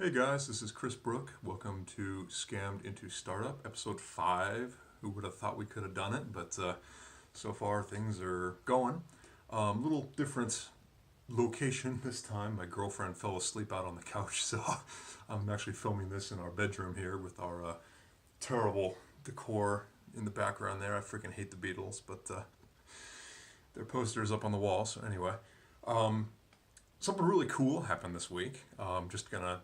Hey guys, this is Chris Brook. Welcome to Scammed into Startup, episode 5. Who would have thought we could have done it? But so far things are going. Little different location this time. My girlfriend fell asleep out on the couch, so I'm actually filming this in our bedroom here with our terrible decor in the background there. I freaking hate the Beatles, but their poster's up on the wall. So anyway, something really cool happened this week. Just gonna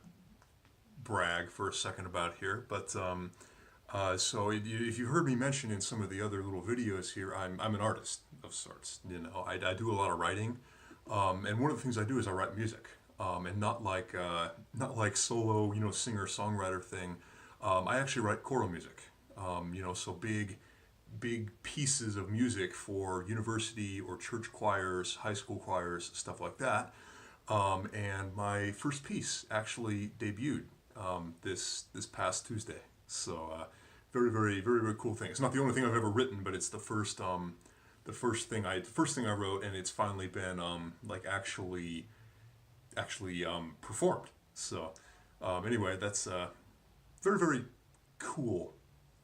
brag for a second about here, but so if you heard me mention in some of the other little videos here, I'm an artist of sorts. You know, I do a lot of writing, and one of the things I do is I write music, and not like solo, singer songwriter thing. I actually write choral music. So big pieces of music for university or church choirs, high school choirs, stuff like that. And my first piece actually debuted this past Tuesday. So very very very very cool thing. It's not the only thing I've ever written, but it's the first thing I wrote, and it's finally been actually performed. So anyway, that's a very very cool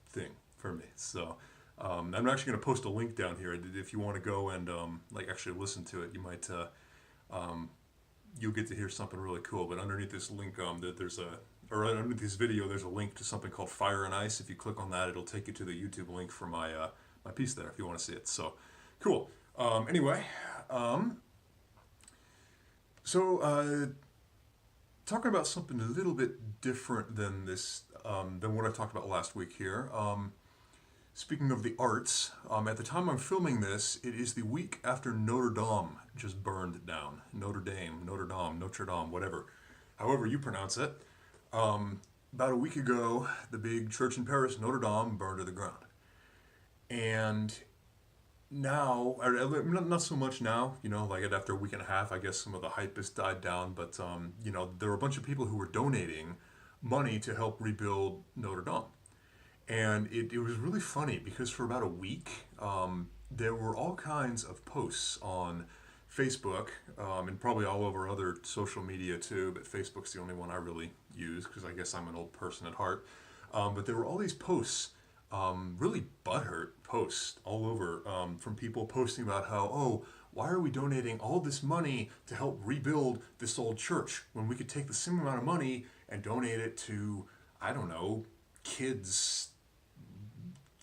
thing for me. So I'm actually going to post a link down here if you want to go and actually listen to it. You might you'll get to hear something really cool. But underneath this link, underneath this video, there's a link to something called Fire and Ice. If you click on that, it'll take you to the YouTube link for my piece there if you want to see it. So cool. Anyway, so talking about something a little bit different than this, than what I talked about last week here. Speaking of the arts, at the time I'm filming this, it is the week after Notre Dame just burned down. Notre Dame, Notre Dame, Notre Dame, whatever. However you pronounce it. About a week ago, the big church in Paris, Notre Dame, burned to the ground. And now, not so much now, like after a week and a half, I guess some of the hype has died down, but, there were a bunch of people who were donating money to help rebuild Notre Dame. And it was really funny because for about a week, there were all kinds of posts on Facebook, and probably all over other social media too, but Facebook's the only one I really use because I guess I'm an old person at heart. But there were all these posts, really butthurt posts all over, from people posting about how, oh, why are we donating all this money to help rebuild this old church when we could take the same amount of money and donate it to, I don't know, kids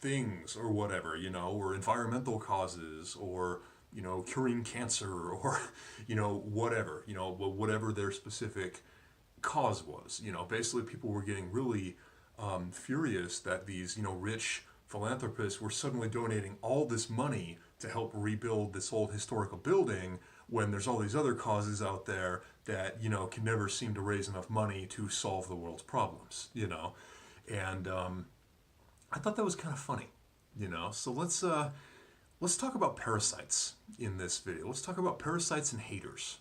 things or whatever, or environmental causes, or curing cancer, or whatever, whatever their specific cause was. Basically people were getting really furious that these rich philanthropists were suddenly donating all this money to help rebuild this old historical building when there's all these other causes out there that can never seem to raise enough money to solve the world's problems. And I thought that was kind of funny. So let's talk about parasites in this video. Let's talk about parasites and haters.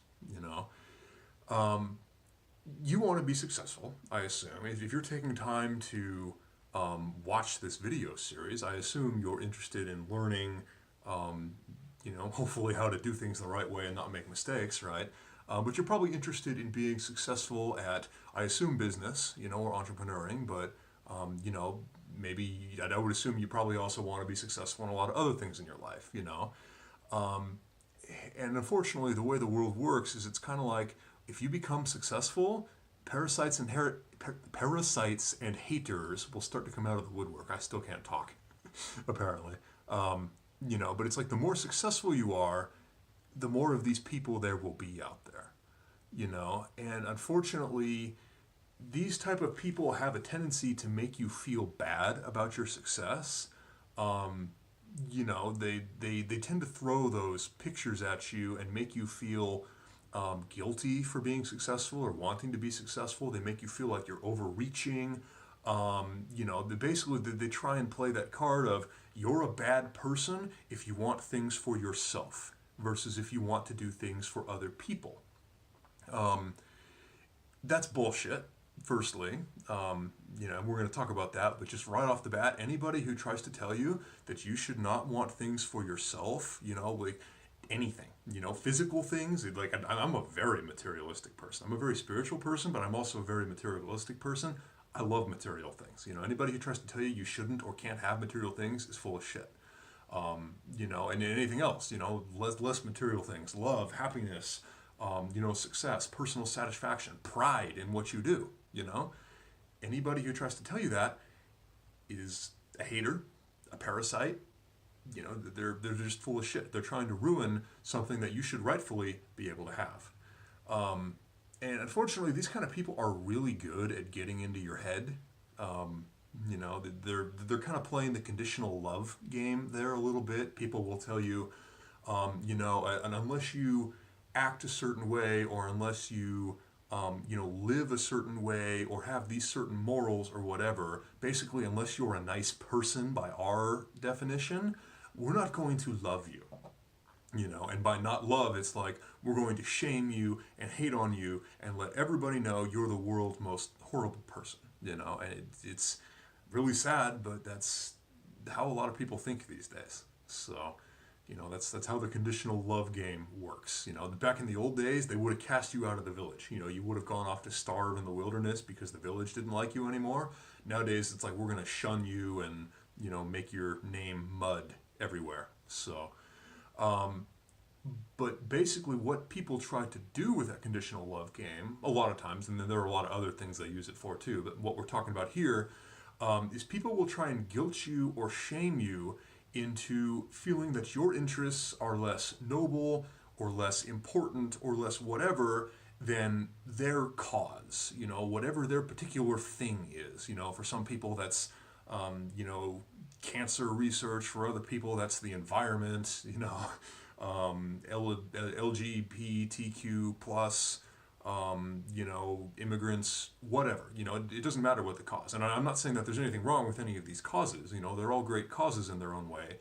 You want to be successful, I assume. If you're taking time to watch this video series, I assume you're interested in learning, hopefully how to do things the right way and not make mistakes, right? But you're probably interested in being successful at, I assume, business, or entrepreneuring, but, maybe I would assume you probably also want to be successful in a lot of other things in your life, And unfortunately, the way the world works is it's kind of like if you become successful, parasites and haters will start to come out of the woodwork. I still can't talk, apparently. But it's like the more successful you are, the more of these people there will be out there, And unfortunately, these type of people have a tendency to make you feel bad about your success. They tend to throw those pictures at you and make you feel guilty for being successful or wanting to be successful. They make you feel like you're overreaching. They try and play that card of you're a bad person if you want things for yourself versus if you want to do things for other people. That's bullshit. Firstly, we're going to talk about that, but just right off the bat, anybody who tries to tell you that you should not want things for yourself, anything, physical things. Like I'm a very materialistic person. I'm a very spiritual person, but I'm also a very materialistic person. I love material things. Anybody who tries to tell you you shouldn't or can't have material things is full of shit. And anything else, less material things, love, happiness, success, personal satisfaction, pride in what you do. Anybody who tries to tell you that is a hater, a parasite. They're just full of shit. They're trying to ruin something that you should rightfully be able to have. And unfortunately, these kind of people are really good at getting into your head. They're kind of playing the conditional love game there a little bit. People will tell you, and unless you act a certain way, or unless you live a certain way, or have these certain morals or whatever, basically, unless you're a nice person by our definition, we're not going to love you. And by not love, it's like we're going to shame you and hate on you and let everybody know you're the world's most horrible person. And it's really sad, but that's how a lot of people think these days. So, that's how the conditional love game works. Back in the old days, they would have cast you out of the village. You would have gone off to starve in the wilderness because the village didn't like you anymore. Nowadays, it's like we're going to shun you and, make your name mud everywhere. So, but basically what people try to do with that conditional love game, a lot of times, and then there are a lot of other things they use it for too, but what we're talking about here is people will try and guilt you or shame you into feeling that your interests are less noble or less important or less whatever than their cause, whatever their particular thing is. For some people that's, cancer research. For other people, that's the environment, LGBTQ plus, immigrants, whatever. It doesn't matter what the cause. And I'm not saying that there's anything wrong with any of these causes. They're all great causes in their own way.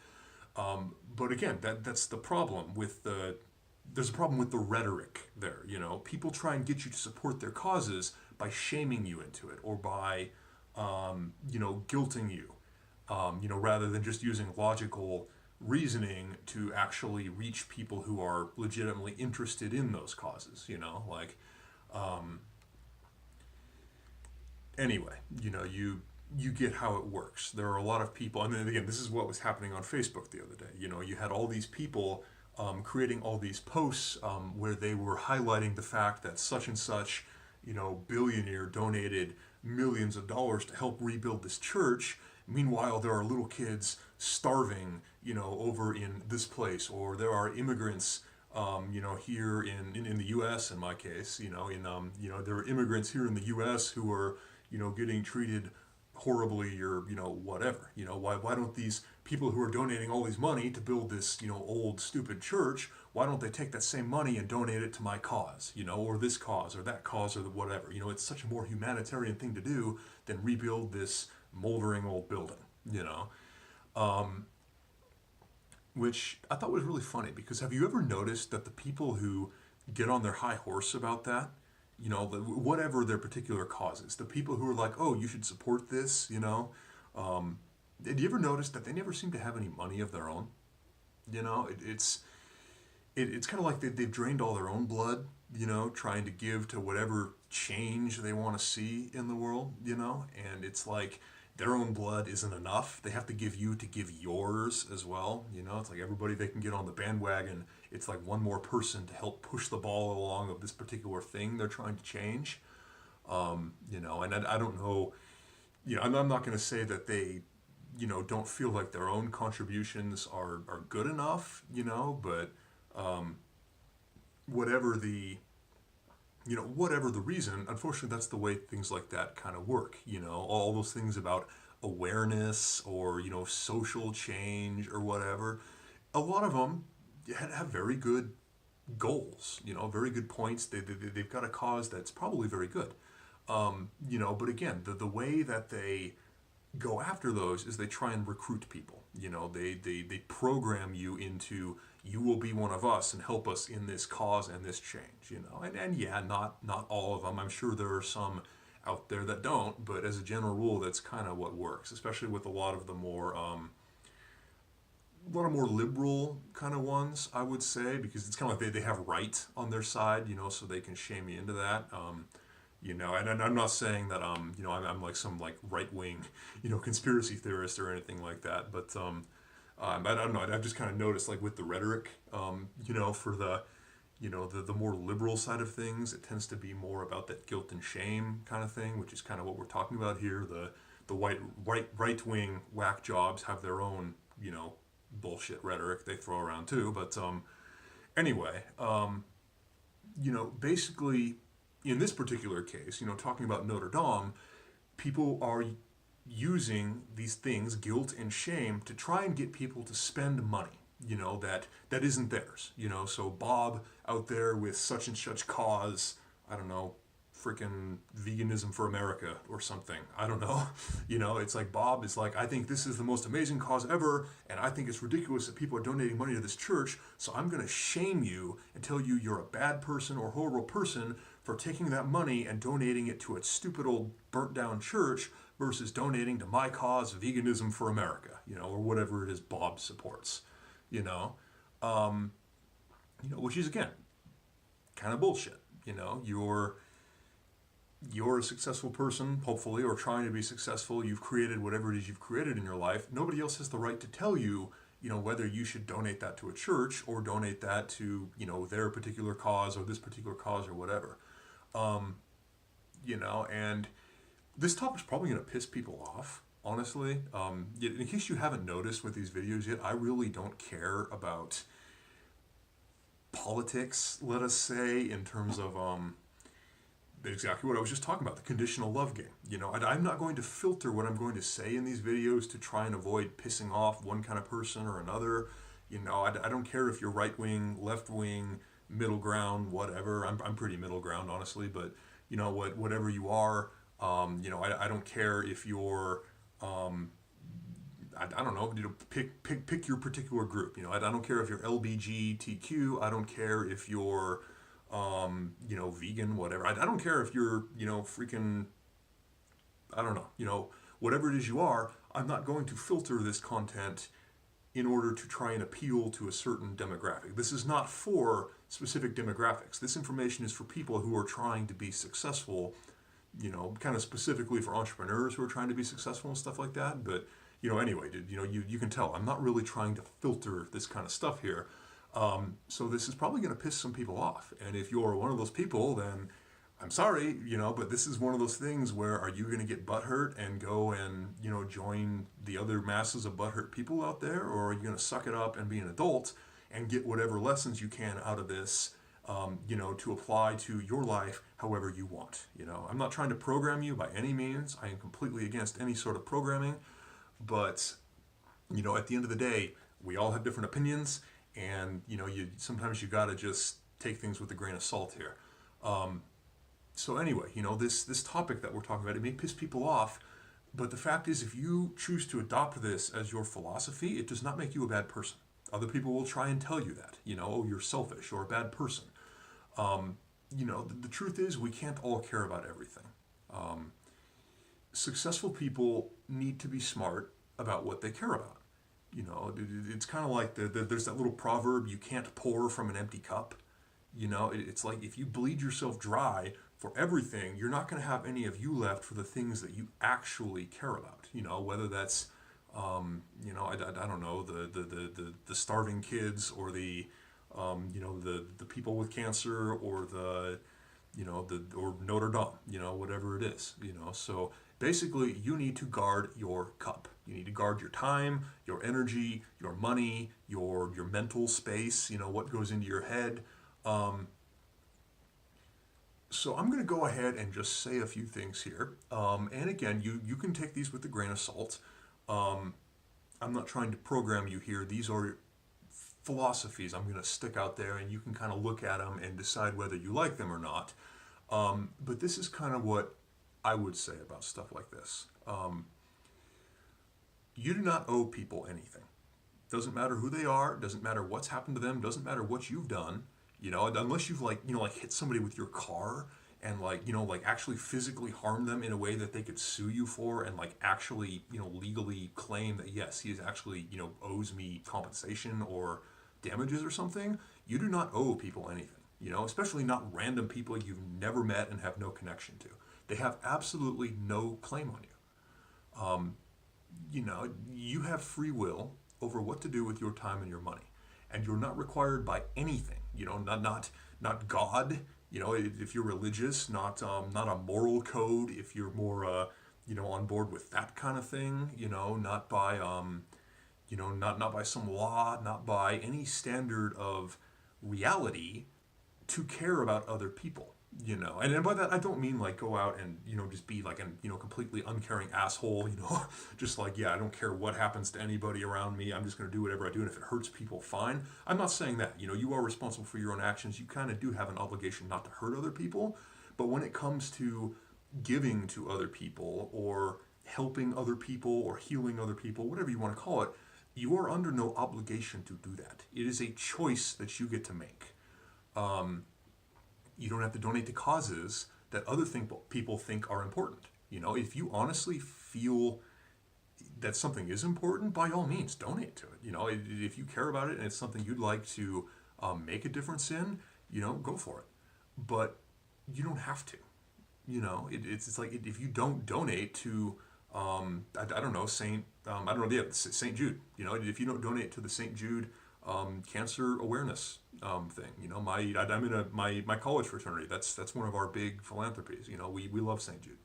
But again, that's the problem with there's a problem with the rhetoric there. People try and get you to support their causes by shaming you into it, or by, guilting you, rather than just using logical reasoning to actually reach people who are legitimately interested in those causes. Anyway, you get how it works. There are a lot of people, and then again, this is what was happening on Facebook the other day. You had all these people creating all these posts where they were highlighting the fact that such and such, billionaire donated millions of dollars to help rebuild this church. Meanwhile, there are little kids starving, over in this place, or there are immigrants, here in the U.S. in my case, there are immigrants here in the U.S. who are, getting treated horribly, or whatever. Why don't these people who are donating all these money to build this old stupid church, why don't they take that same money and donate it to my cause, or this cause or that cause or whatever? It's such a more humanitarian thing to do than rebuild this moldering old building. Which I thought was really funny, because have you ever noticed that the people who get on their high horse about that, whatever their particular cause is, the people who are like, oh, you should support this, did you ever notice that they never seem to have any money of their own? It's kind of like they've drained all their own blood, trying to give to whatever change they want to see in the world, and it's like their own blood isn't enough. They have to give you to give yours as well. It's like everybody they can get on the bandwagon. It's like one more person to help push the ball along of this particular thing they're trying to change. And I don't know, I'm not going to say that they, don't feel like their own contributions are good enough, but whatever the reason, unfortunately, that's the way things like that kind of work. All those things about awareness or, social change or whatever, a lot of them have very good goals, very good points. They've got a cause that's probably very good. But again, the way that they go after those is they try and recruit people. They program you into, you will be one of us and help us in this cause and this change. And yeah, not all of them. I'm sure there are some out there that don't, but as a general rule, that's kind of what works, especially with a lot of the more a lot of more liberal kind of ones, I would say, because it's kind of like they have right on their side, so they can shame me into that. And I'm not saying that I'm like some like right wing, conspiracy theorist or anything like that, but I don't know. I've just kind of noticed like with the rhetoric, for the more liberal side of things, it tends to be more about that guilt and shame kind of thing, which is kind of what we're talking about here. The right wing whack jobs have their own bullshit rhetoric they throw around too. But anyway, basically in this particular case, talking about Notre Dame, people are using these things, guilt and shame, to try and get people to spend money, that isn't theirs. So Bob out there with such and such cause, I don't know, freaking veganism for America or something. I don't know. It's like Bob is like, I think this is the most amazing cause ever, and I think it's ridiculous that people are donating money to this church, so I'm going to shame you and tell you you're a bad person or horrible person for taking that money and donating it to a stupid old burnt down church versus donating to my cause, veganism for America, or whatever it is Bob supports, um, which is again kind of bullshit. You're a successful person, hopefully, or trying to be successful. You've created whatever it is you've created in your life. Nobody else has the right to tell you, whether you should donate that to a church or donate that to, their particular cause or this particular cause or whatever. And this topic's probably going to piss people off, honestly. In case you haven't noticed with these videos yet, I really don't care about politics, let us say, in terms of exactly what I was just talking about, the conditional love game. I'm not going to filter what I'm going to say in these videos to try and avoid pissing off one kind of person or another. I don't care if you're right wing, left wing, middle ground, whatever. I'm pretty middle ground, honestly, but whatever you are, I don't care if you're I don't know, pick your particular group. I don't care if you're LBGTQ. I don't care if you're vegan, whatever. I don't care if you're, freaking, I don't know, whatever it is you are. I'm not going to filter this content in order to try and appeal to a certain demographic. This is not for specific demographics. This information is for people who are trying to be successful, kind of specifically for entrepreneurs who are trying to be successful and stuff like that. But, anyway, dude, you can tell I'm not really trying to filter this kind of stuff here. So this is probably going to piss some people off. And if you're one of those people, then I'm sorry, but this is one of those things where are you going to get butthurt and go and, join the other masses of butthurt people out there? Or are you going to suck it up and be an adult and get whatever lessons you can out of this, to apply to your life however you want? I'm not trying to program you by any means. I am completely against any sort of programming. But, at the end of the day, we all have different opinions. And, sometimes you got to just take things with a grain of salt here. So anyway, this topic that we're talking about, it may piss people off, but the fact is if you choose to adopt this as your philosophy, it does not make you a bad person. Other people will try and tell you that, oh, you're selfish or a bad person. The truth is we can't all care about everything. Successful people need to be smart about what they care about. It's kind of like there's that little proverb, you can't pour from an empty cup. It's like if you bleed yourself dry for everything, you're not going to have any of you left for the things that you actually care about. Whether that's, I don't know, the starving kids or the people with cancer or or Notre Dame, whatever it is, So basically, you need to guard your cup. You need to guard your time, your energy, your money, your mental space, what goes into your head. So I'm going to go ahead and just say a few things here. And again, you can take these with a grain of salt. I'm not trying to program you here. These are philosophies I'm going to stick out there, and you can kind of look at them and decide whether you like them or not. But this is kind of what I would say about stuff like this. You do not owe people anything. Doesn't matter who they are, doesn't matter what's happened to them, doesn't matter what you've done, unless you've like hit somebody with your car and like, like actually physically harm them in a way that they could sue you for, and like actually, legally claim that yes, he is actually, owes me compensation or damages or something, you do not owe people anything, especially not random people you've never met and have no connection to. They have absolutely no claim on you. You have free will over what to do with your time and your money, and you're not required by anything. Not God. If you're religious, not a moral code. If you're more on board with that kind of thing. Not by not by some law, not by any standard of reality to care about other people. And by that I don't mean like go out and just be like an completely uncaring asshole. Just like, yeah, I don't care what happens to anybody around me, I'm just going to do whatever I do, and if it hurts people, fine. I'm not saying that. You are responsible for your own actions. You kind of do have an obligation not to hurt other people. But when it comes to giving to other people, or helping other people, or healing other people, whatever you want to call it, you are under no obligation to do that. It is a choice that you get to make. You don't have to donate to causes that other people think are important. If you honestly feel that something is important, by all means, donate to it. If you care about it and it's something you'd like to make a difference in, go for it. But you don't have to. It's like if you don't donate to, I don't know, St. Jude. If you don't donate to the St. Jude cancer awareness thing. I'm in my college fraternity. That's one of our big philanthropies. We love St. Jude.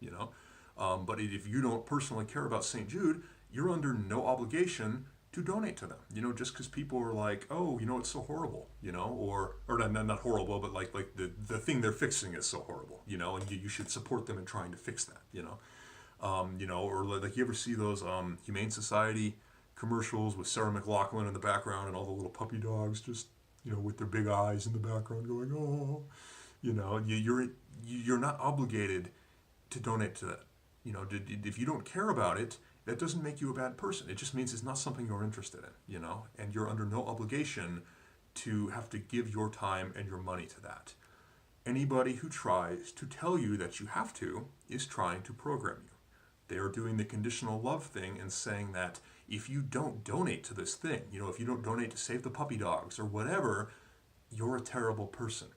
But if you don't personally care about St. Jude, you're under no obligation to donate to them. Just because people are like, oh, it's so horrible. Or not horrible, but like the thing they're fixing is so horrible. And you should support them in trying to fix that. Or like you ever see those Humane Society commercials with Sarah McLachlan in the background and all the little puppy dogs just with their big eyes in the background going, oh, you're not obligated to donate to that. If you don't care about it, that doesn't make you a bad person. It just means it's not something you're interested in. And you're under no obligation to have to give your time and your money to that. Anybody who tries to tell you that you have to is trying to program you. They are doing the conditional love thing and saying that if you don't donate to this thing, if you don't donate to save the puppy dogs or whatever, you're a terrible person,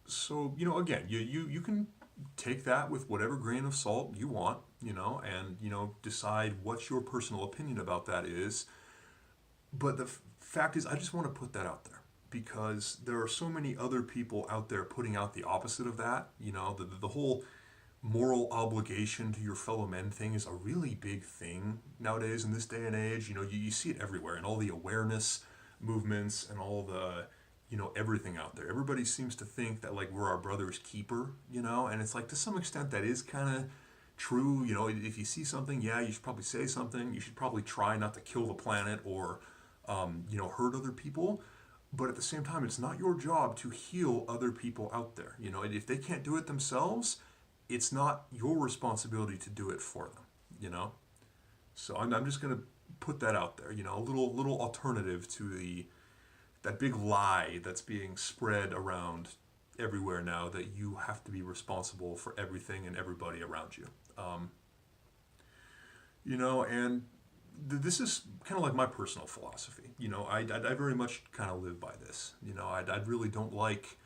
So, again, you can take that with whatever grain of salt you want, and, decide what your personal opinion about that is. But the fact is, I just want to put that out there because there are so many other people out there putting out the opposite of that. The whole moral obligation to your fellow men thing is a really big thing nowadays in this day and age. You see it everywhere in all the awareness movements and all the, everything out there. Everybody seems to think that like we're our brother's keeper, and it's like to some extent that is kind of true. If you see something, yeah, you should probably say something. You should probably try not to kill the planet or, hurt other people. But at the same time, it's not your job to heal other people out there. If they can't do it themselves, it's not your responsibility to do it for them. So I'm just going to put that out there. A little alternative to that big lie that's being spread around everywhere now that you have to be responsible for everything and everybody around you. And this is kind of like my personal philosophy. I very much kind of live by this. I really don't like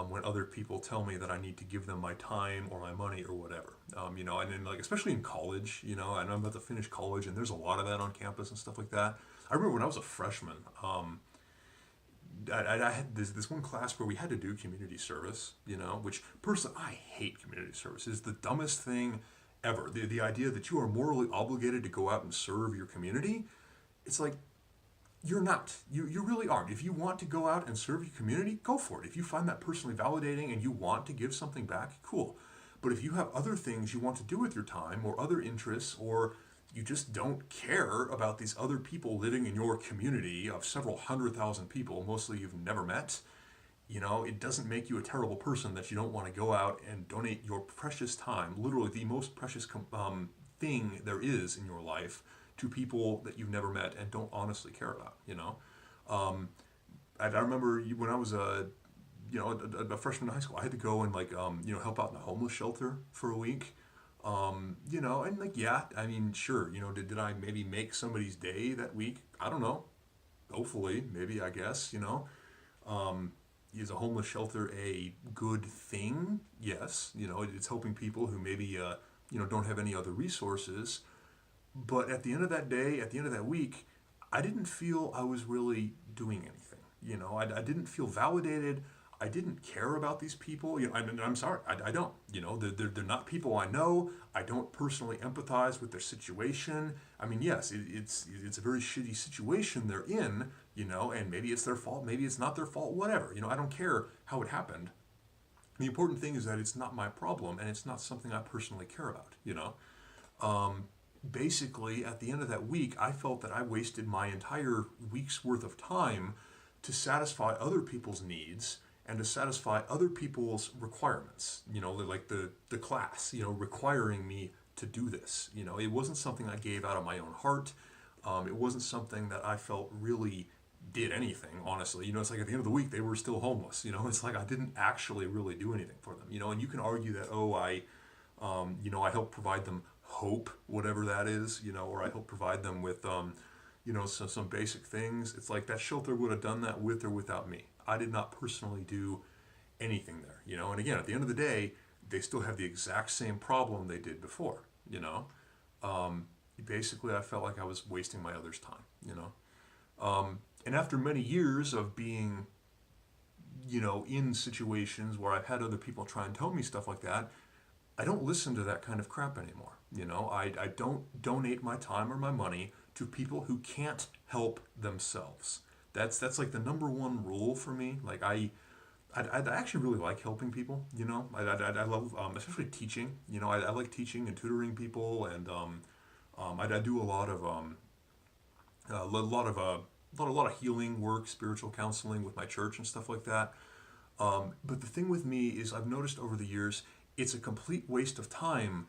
when other people tell me that I need to give them my time or my money or whatever. And then like especially in college, and I'm about to finish college, and there's a lot of that on campus and stuff like that. I remember when I was a freshman, I had this one class where we had to do community service, which personally I hate community service. It's the dumbest thing ever. The idea that you are morally obligated to go out and serve your community, it's like, you're not. You really aren't. If you want to go out and serve your community, go for it. If you find that personally validating and you want to give something back, cool. But if you have other things you want to do with your time or other interests, or you just don't care about these other people living in your community of several 100,000 people, mostly you've never met, it doesn't make you a terrible person that you don't want to go out and donate your precious time, literally the most precious thing there is in your life, to people that you've never met and don't honestly care about. I remember when I was a freshman in high school, I had to go and help out in a homeless shelter for a week. And like, yeah, I mean, sure, did I maybe make somebody's day that week? I don't know. Hopefully, maybe, I guess, Um, is a homeless shelter a good thing? Yes. It's helping people who maybe, don't have any other resources. But at the end of that day, at the end of that week, I didn't feel I was really doing anything. I didn't feel validated. I didn't care about these people. I'm sorry, I don't. They're not people I know. I don't personally empathize with their situation. I mean, yes, it's a very shitty situation they're in. And maybe it's their fault, maybe it's not their fault, whatever. I don't care how it happened. The important thing is that it's not my problem and it's not something I personally care about. Um, Basically, at the end of that week, I felt that I wasted my entire week's worth of time to satisfy other people's needs and to satisfy other people's requirements. Like the class, requiring me to do this. It wasn't something I gave out of my own heart. It wasn't something that I felt really did anything, honestly. It's like at the end of the week, they were still homeless. It's like I didn't actually really do anything for them. And you can argue that, oh, I help provide them hope, whatever that is, or I help provide them with, some basic things. It's like that shelter would have done that with or without me. I did not personally do anything there, And again, at the end of the day, they still have the exact same problem they did before. Um, Basically, I felt like I was wasting my other's time. And after many years of being, in situations where I've had other people try and tell me stuff like that, I don't listen to that kind of crap anymore. I don't donate my time or my money to people who can't help themselves. That's like the number one rule for me. Like I actually really like helping people. I love especially teaching. I like teaching and tutoring people, and I do a lot of a lot of a lot of healing work, spiritual counseling with my church and stuff like that. But the thing with me is I've noticed over the years it's a complete waste of time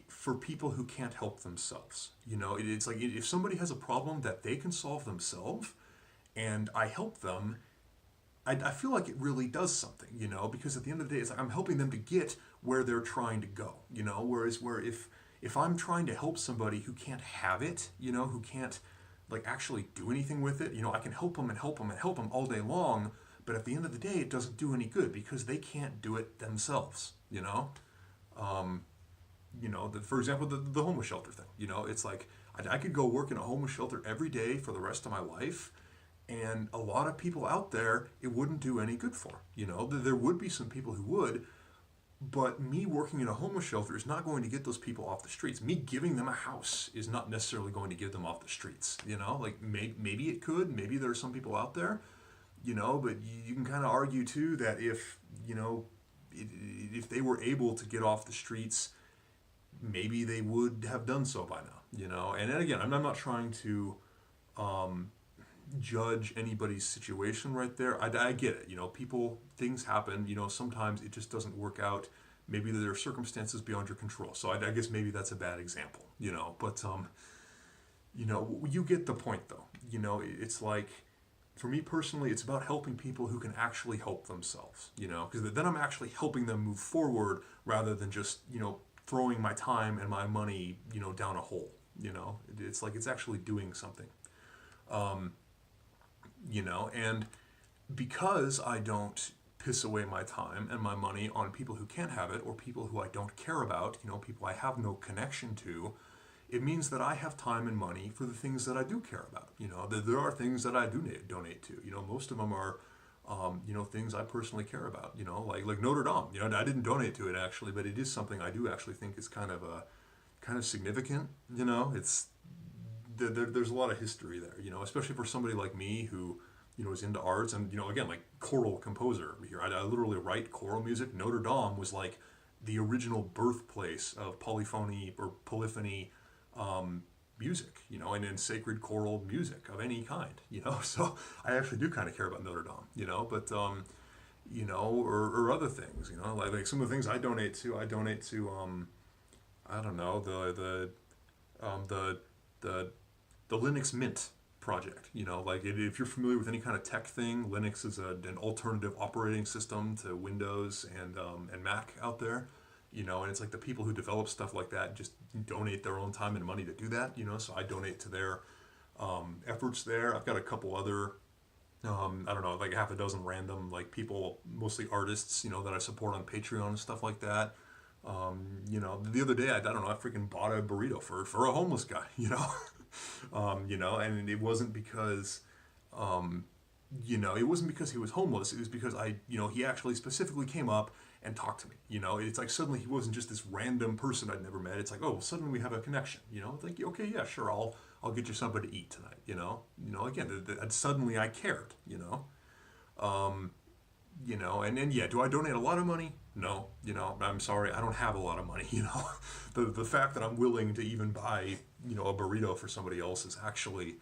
for people who can't help themselves. It's like if somebody has a problem that they can solve themselves and I help them, I feel like it really does something, because at the end of the day, it's like I'm helping them to get where they're trying to go. Whereas if I'm trying to help somebody who can't have it, who can't like actually do anything with it, I can help them and help them and help them all day long, but at the end of the day, it doesn't do any good because they can't do it themselves. Um, for example, the homeless shelter thing. It's like I could go work in a homeless shelter every day for the rest of my life, and a lot of people out there it wouldn't do any good for. There would be some people who would, but me working in a homeless shelter is not going to get those people off the streets. Me giving them a house is not necessarily going to get them off the streets. Like maybe it could. Maybe there are some people out there, but you can kind of argue too that if they were able to get off the streets, maybe they would have done so by now. And then again, I'm not trying to um, judge anybody's situation right there. I get it. Things happen. Sometimes it just doesn't work out. Maybe there are circumstances beyond your control. So I guess maybe that's a bad example. But you get the point though. It's like for me personally, it's about helping people who can actually help themselves. Because then I'm actually helping them move forward rather than just throwing my time and my money down a hole. It's like it's actually doing something. Um, and because I don't piss away my time and my money on people who can't have it or people who I don't care about, people I have no connection to, it means that I have time and money for the things that I do care about. There are things that I do donate to. Most of them are, things I personally care about. Like Notre Dame. I didn't donate to it actually, but it is something I do actually think is kind of significant. It's there's a lot of history there. Especially for somebody like me who is into arts and again like choral composer here. I literally write choral music. Notre Dame was like the original birthplace of polyphony or polyphony music, and in sacred choral music of any kind. So I actually do kind of care about Notre Dame, but or other things, like some of the things I donate to. I don't know, the the Linux Mint, project. Like if you're familiar with any kind of tech thing, Linux is an alternative operating system to Windows and Mac out there. And it's like the people who develop stuff like that just donate their own time and money to do that. So I donate to their efforts there. I've got a couple other, I don't know, like half a dozen random like people, mostly artists, that I support on Patreon and stuff like that. The other day, I don't know, I freaking bought a burrito for a homeless guy, and it wasn't because, it wasn't because he was homeless. It was because he actually specifically came up and talked to me. It's like suddenly he wasn't just this random person I'd never met. It's like, oh, well, suddenly we have a connection. It's like, okay, yeah, sure, I'll get you something to eat tonight. Again, suddenly I cared. And then yeah, do I donate a lot of money? No, I'm sorry, I don't have a lot of money. The fact that I'm willing to even buy a burrito for somebody else is actually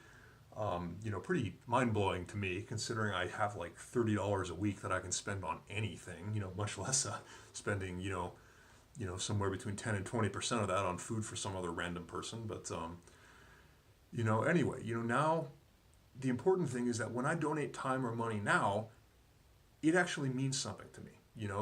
pretty mind blowing to me, considering I have like $30 a week that I can spend on anything. Much less spending somewhere between 10 and 20% of that on food for some other random person. But anyway, now the important thing is that when I donate time or money now, it actually means something to me,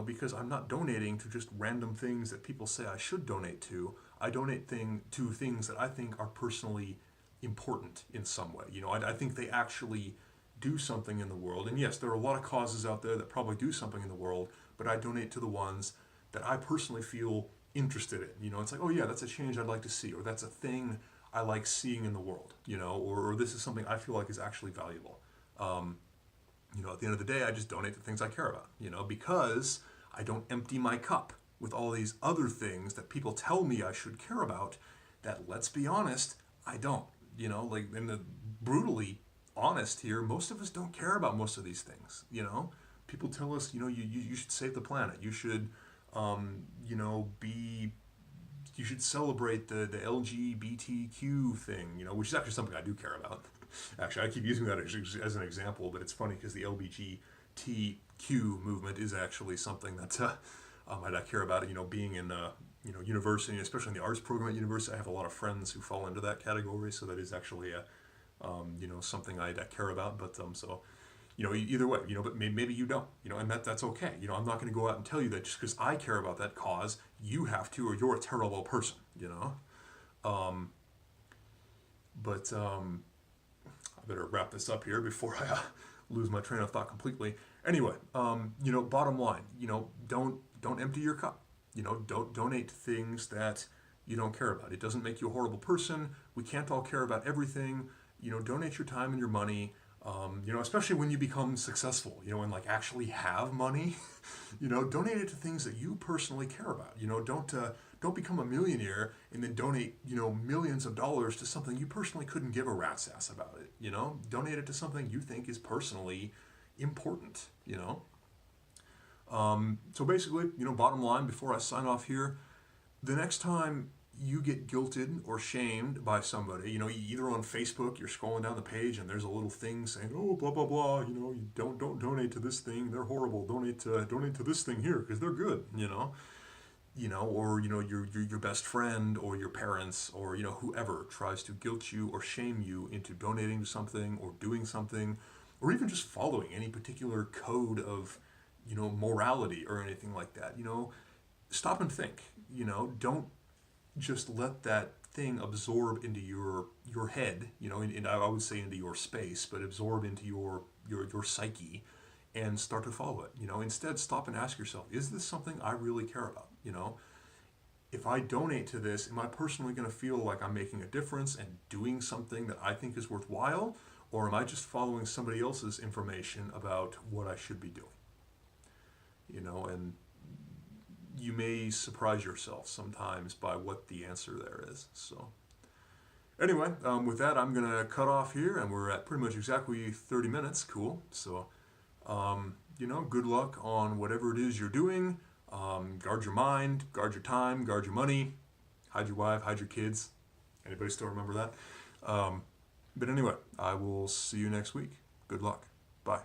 because I'm not donating to just random things that people say I should donate to. I donate to things that I think are personally important in some way. I think they actually do something in the world. And yes, there are a lot of causes out there that probably do something in the world, but I donate to the ones that I personally feel interested in. It's like, oh yeah, that's a change I'd like to see, or that's a thing I like seeing in the world, or this is something I feel like is actually valuable. At the end of the day, I just donate the things I care about, because I don't empty my cup with all these other things that people tell me I should care about that, let's be honest, I don't. Like, in the brutally honest here, most of us don't care about most of these things. People tell us, you should save the planet. You should, you should celebrate the LGBTQ thing, which is actually something I do care about. Actually, I keep using that as an example, but it's funny because the LGBTQ movement is actually something that I care about. Being in university, especially in the arts program at university, I have a lot of friends who fall into that category, so that is actually something I care about. But so either way, but maybe you don't, and that's okay. I'm not going to go out and tell you that just because I care about that cause, you have to, or you're a terrible person. I better wrap this up here before I lose my train of thought completely. Anyway, bottom line, don't empty your cup. Don't donate to things that you don't care about. It doesn't make you a horrible person. We can't all care about everything. Donate your time and your money. Especially when you become successful, and like actually have money, donate it to things that you personally care about. Don't become a millionaire and then donate, millions of dollars to something you personally couldn't give a rat's ass about it. Donate it to something you think is personally important. So basically, bottom line before I sign off here, the next time you get guilted or shamed by somebody, either on Facebook, you're scrolling down the page and there's a little thing saying, oh, blah, blah, blah, you don't donate to this thing, they're horrible, donate to this thing here because they're good, or, your best friend or your parents or, whoever tries to guilt you or shame you into donating to something or doing something, or even just following any particular code of, morality or anything like that, stop and think, don't just let that thing absorb into your head, and I would say into your space, but absorb into your psyche and start to follow it. Instead, stop and ask yourself, is this something I really care about? If I donate to this, am I personally going to feel like I'm making a difference and doing something that I think is worthwhile? Or am I just following somebody else's information about what I should be doing? And you may surprise yourself sometimes by what the answer there is. So anyway, with that, I'm going to cut off here, and we're at pretty much exactly 30 minutes. Cool. So, good luck on whatever it is you're doing. Guard your mind, guard your time, guard your money, hide your wife, hide your kids. Anybody still remember that? But anyway, I will see you next week. Good luck. Bye.